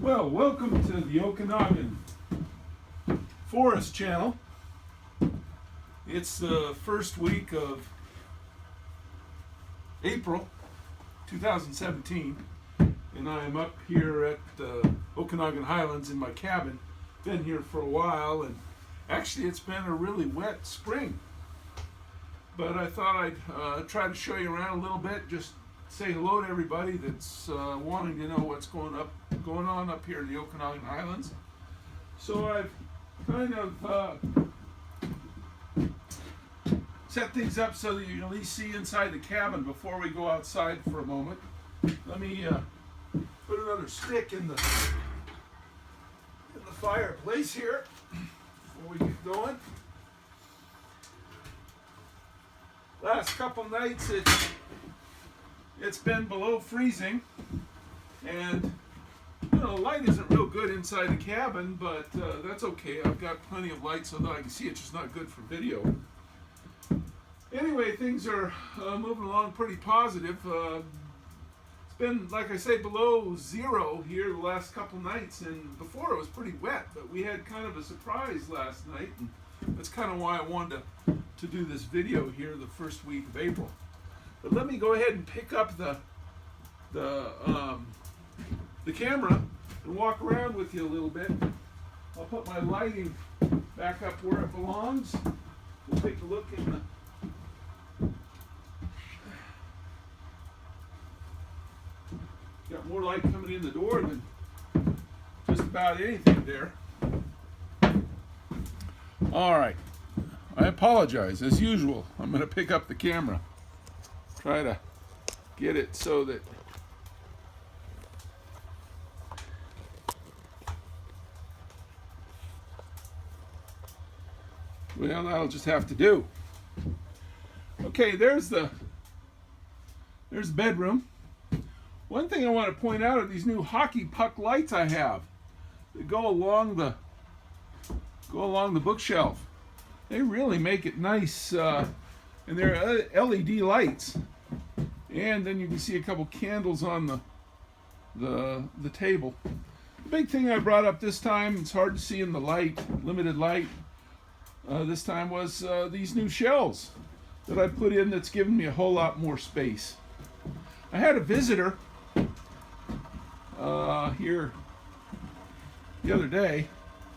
Well, welcome to the Okanogan Forest Channel. It's the first week of April 2017, and I am up here at Okanogan Highlands in my cabin. Been here for a while, and actually it's been a really wet spring. But I thought I'd try to show you around a little bit, just say hello to everybody that's wanting to know what's going on up here in the Okanogan Highlands. So I've kind of set things up so that you can at least see inside the cabin before we go outside for a moment. Let me put another stick in the fireplace here before we get going. Last couple nights it's been below freezing, and you know, light isn't real good inside the cabin, but that's okay. I've got plenty of light so that I can see. It's just not good for video. Anyway, things are moving along pretty positive. It's been, like I say, below zero here the last couple nights, and before it was pretty wet, but we had kind of a surprise last night, and that's kind of why I wanted to do this video here the first week of April. But let me go ahead and pick up the camera and walk around with you a little bit. I'll put my lighting back up where it belongs. We'll take a look in the... Got more light coming in the door than just about anything there. All right. I apologize. As usual, I'm going to pick up the camera. Try to get it so that well, that'll just have to do. Okay, there's the bedroom. One thing I want to point out are these new hockey puck lights I have. They go along the bookshelf. They really make it nice, and they're LED lights. And then you can see a couple candles on the table. The big thing I brought up this time, it's hard to see in the light, limited light, this time was these new shelves that I put in that's given me a whole lot more space. I had a visitor here the other day,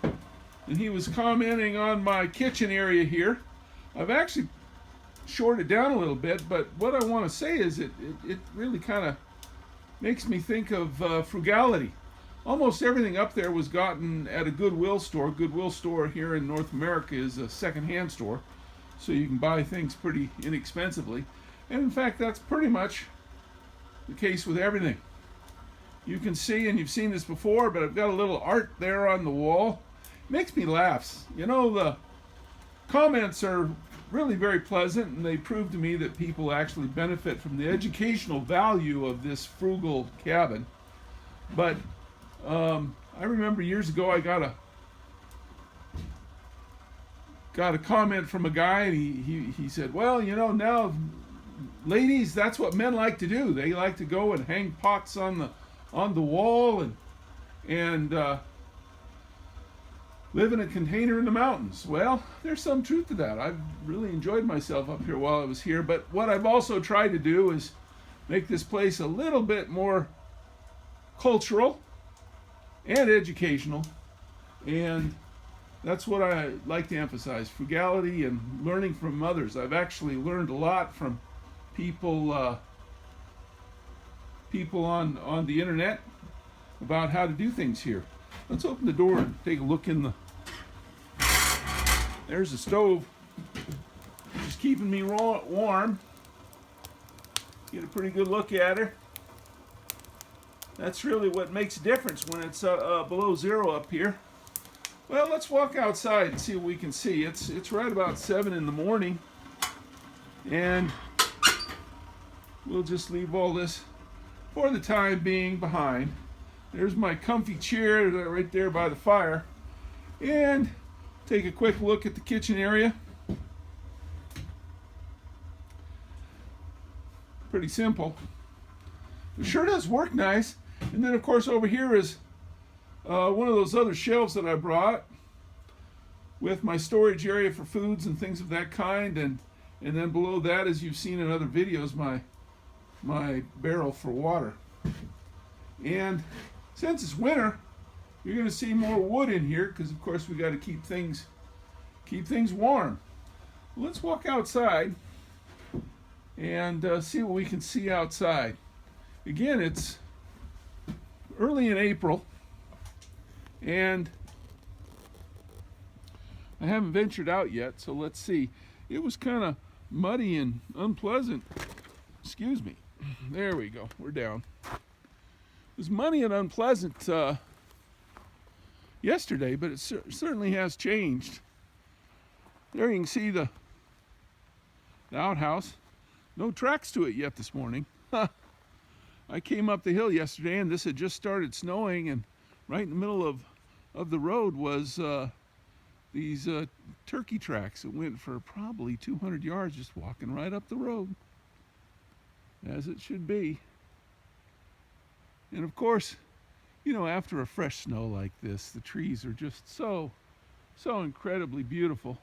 and he was commenting on my kitchen area here. I've actually shorted down a little bit, but what I want to say is it really kind of makes me think of frugality. Almost everything up there was gotten at a Goodwill store. Goodwill store here in North America is a second-hand store, so you can buy things pretty inexpensively. And in fact, that's pretty much the case with everything. You can see, and you've seen this before, but I've got a little art there on the wall. It makes me laugh. You know, the comments are really very pleasant, and they prove to me that people actually benefit from the educational value of this frugal cabin. But I remember years ago I got a comment from a guy, and he said, well, you know, now ladies, that's what men like to do. They like to go and hang pots on the wall and live in a container in the mountains. Well, there's some truth to that. I've really enjoyed myself up here while I was here, but what I've also tried to do is make this place a little bit more cultural and educational, and that's what I like to emphasize: frugality and learning from others. I've actually learned a lot from people on the internet about how to do things here. Let's open the door and take a look in the... There's the stove, just keeping me warm. Get a pretty good look at her. That's really what makes a difference when it's below zero up here. Well, let's walk outside and see what we can see. It's right about 7 in the morning, and we'll just leave all this for the time being behind. There's my comfy chair right there by the fire, and take a quick look at the kitchen area. Pretty simple. It sure does work nice. And then of course over here is one of those other shelves that I brought with my storage area for foods and things of that kind, and then below that, as you've seen in other videos, my barrel for water. And since it's winter, you're going to see more wood in here because, of course, we got to keep things warm. Let's walk outside and see what we can see outside. Again, it's early in April, and I haven't ventured out yet, so let's see. It was kind of muddy and unpleasant. Excuse me. There we go. We're down. It was muddy and unpleasant yesterday, but it certainly has changed. There you can see the outhouse. No tracks to it yet this morning. I came up the hill yesterday, and this had just started snowing, and right in the middle of the road was these turkey tracks that went for probably 200 yards just walking right up the road, as it should be. And of course, you know, after a fresh snow like this, the trees are just so incredibly beautiful.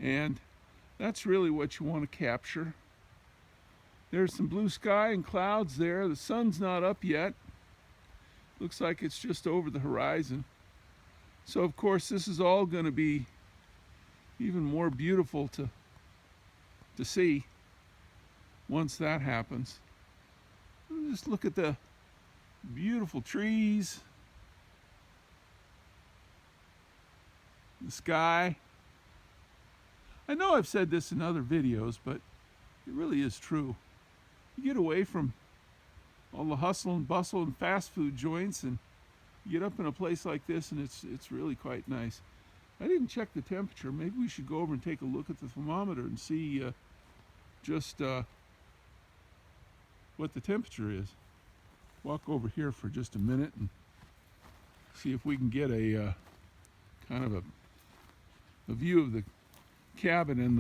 And that's really what you want to capture. There's some blue sky and clouds there. The sun's not up yet. Looks like it's just over the horizon. So of course this is all going to be even more beautiful to see once that happens. Just look at the beautiful trees, the sky. I know I've said this in other videos, but it really is true. You get away from all the hustle and bustle and fast food joints, and you get up in a place like this, and it's really quite nice. I didn't check the temperature. Maybe we should go over and take a look at the thermometer and see just what the temperature is. Walk over here for just a minute and see if we can get a kind of a view of the cabin and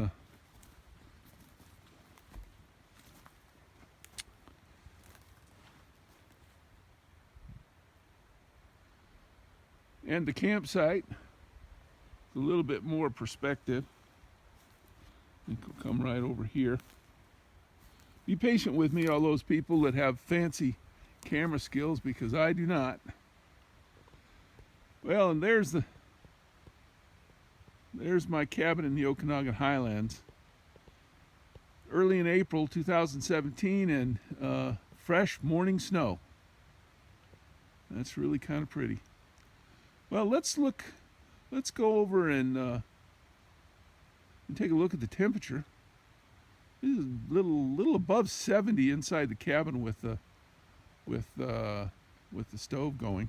the campsite. A little bit more perspective. I think we'll come right over here. Be patient with me, all those people that have fancy camera skills, because I do not. Well, and there's my cabin in the Okanogan Highlands. Early in April 2017, and fresh morning snow. That's really kind of pretty. Well, let's go over and take a look at the temperature. This is a little above 70 inside the cabin with the stove going.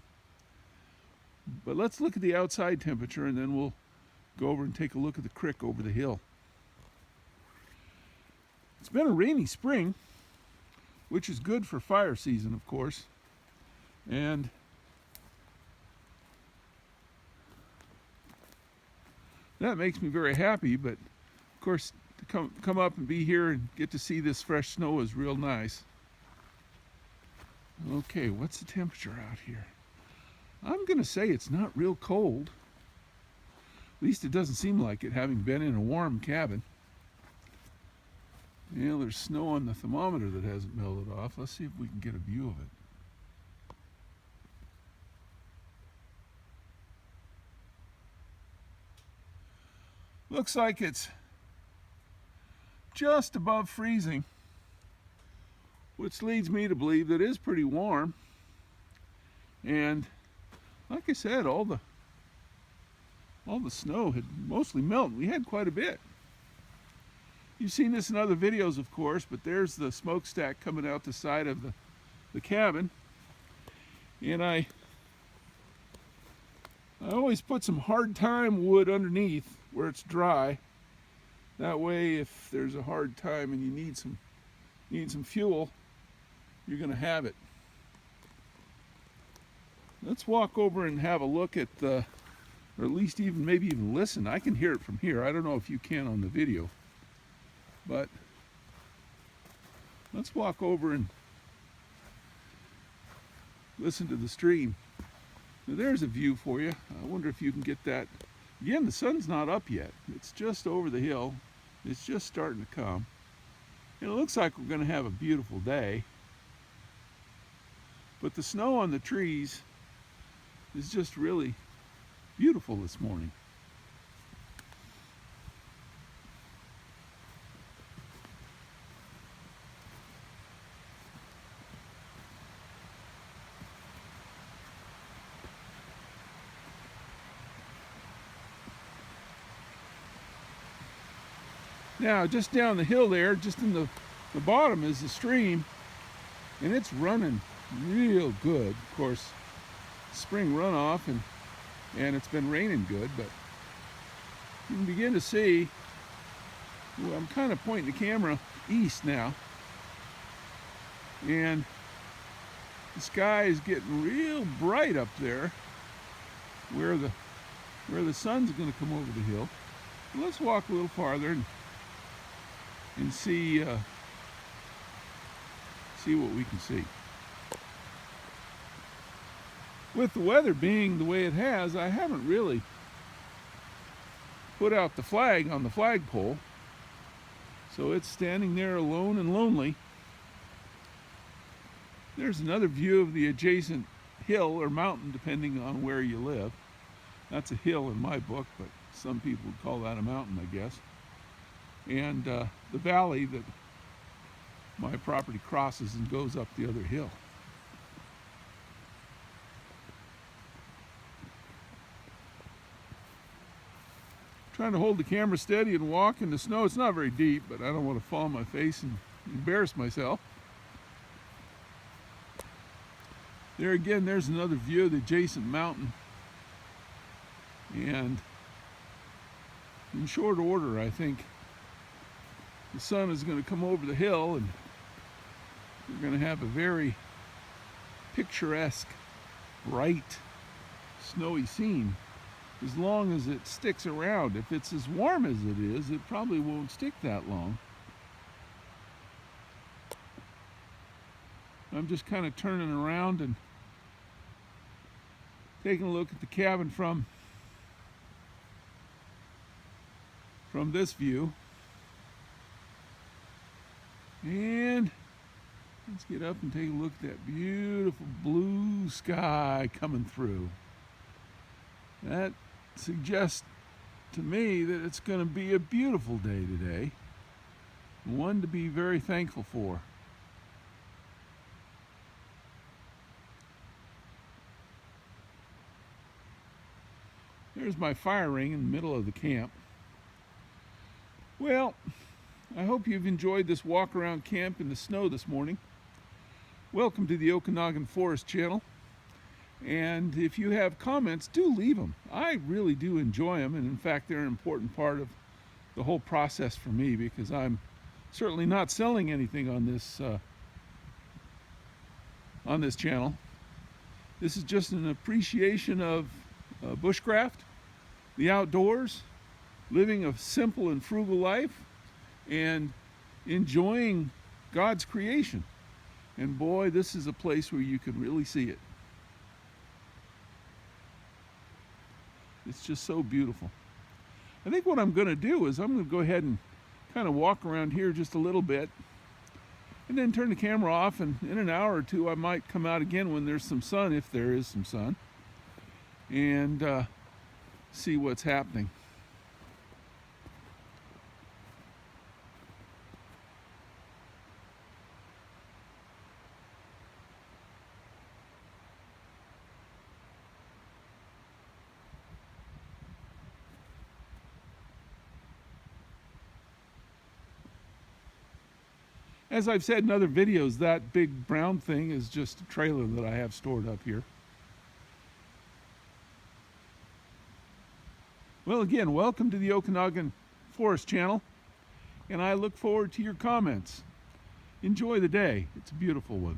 But let's look at the outside temperature, and then we'll go over and take a look at the creek over the hill. It's been a rainy spring, which is good for fire season, of course. And that makes me very happy, but of course to come up and be here and get to see this fresh snow is real nice. Okay, what's the temperature out here? I'm gonna say it's not real cold. At least it doesn't seem like it, having been in a warm cabin. Yeah, there's snow on the thermometer that hasn't melted off. Let's see if we can get a view of it. Looks like it's just above freezing, which leads me to believe that it is pretty warm. And like I said, all the snow had mostly melted. We had quite a bit. You've seen this in other videos, of course, but there's the smokestack coming out the side of the cabin. And I always put some hard-time wood underneath where it's dry. That way, if there's a hard time and you need some fuel, you're going to have it. Let's walk over and have a look at or at least maybe even listen. I can hear it from here. I don't know if you can on the video, but let's walk over and listen to the stream. Now there's a view for you. I wonder if you can get that. Again, the sun's not up yet. It's just over the hill. It's just starting to come. And it looks like we're going to have a beautiful day. But the snow on the trees is just really beautiful this morning. Now, just down the hill there, just in the bottom is the stream, and it's running real good. Of course, spring runoff, and it's been raining good, but you can begin to see, well, I'm kind of pointing the camera east now, and the sky is getting real bright up there where the sun's going to come over the hill. Let's walk a little farther and see what we can see. With the weather being the way it has, I haven't really put out the flag on the flagpole, so it's standing there alone and lonely. There's another view of the adjacent hill or mountain, depending on where you live. That's a hill in my book, but some people would call that a mountain, I guess. And the valley that my property crosses and goes up the other hill. Trying to hold the camera steady and walk in the snow. It's not very deep, but I don't want to fall on my face and embarrass myself. There again, there's another view of the adjacent mountain. And in short order, I think the sun is going to come over the hill and we're going to have a very picturesque, bright, snowy scene, as long as it sticks around. If it's as warm as it is, it probably won't stick that long. I'm just kind of turning around and taking a look at the cabin from this view. And let's get up and take a look at that beautiful blue sky coming through. That suggests to me that it's going to be a beautiful day today, one to be very thankful for. There's my fire ring in the middle of the camp. Well, I hope you've enjoyed this walk around camp in the snow this morning. Welcome to the Okanogan Forest channel. And if you have comments, do leave them. I really do enjoy them, and in fact they're an important part of the whole process for me, because I'm certainly not selling anything on this channel. This is just an appreciation of bushcraft, the outdoors, living a simple and frugal life, and enjoying God's creation. And boy, this is a place where you can really see it. It's just so beautiful. I think what I'm going to do is I'm going to go ahead and kind of walk around here just a little bit and then turn the camera off, and in an hour or two I might come out again when there's some sun, if there is some sun, and see what's happening. As I've said in other videos, that big brown thing is just a trailer that I have stored up here. Well, again, welcome to the Okanogan Forest channel, and I look forward to your comments. Enjoy the day. It's a beautiful one.